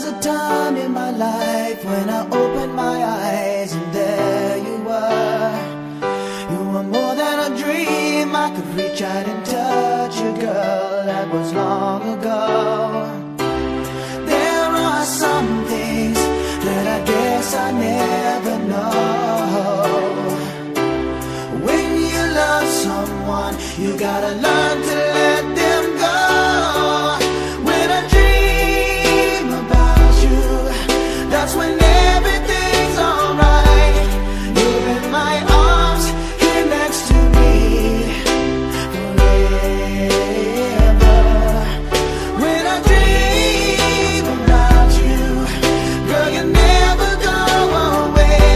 was a time in my life when I opened my eyes and there you were. You were more than a dream. I could reach out and touch you, girl. That was long ago. There are some things that I guess I never know. When you love someone, you gotta learn to let them go. When I dream about you, that's when everything's alright. You're in my arms, here next to me forever. When I dream about you, girl, you never go away.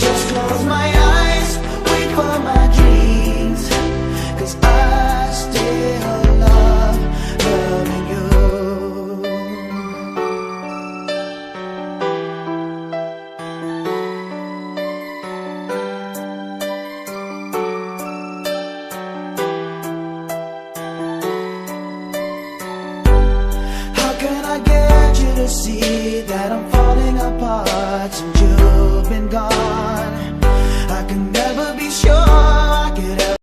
Just close my eyes, wait for my dreams, 'cause I still love loving you. How can I get you to see that I'm falling apart since you've been gone? I can never be sure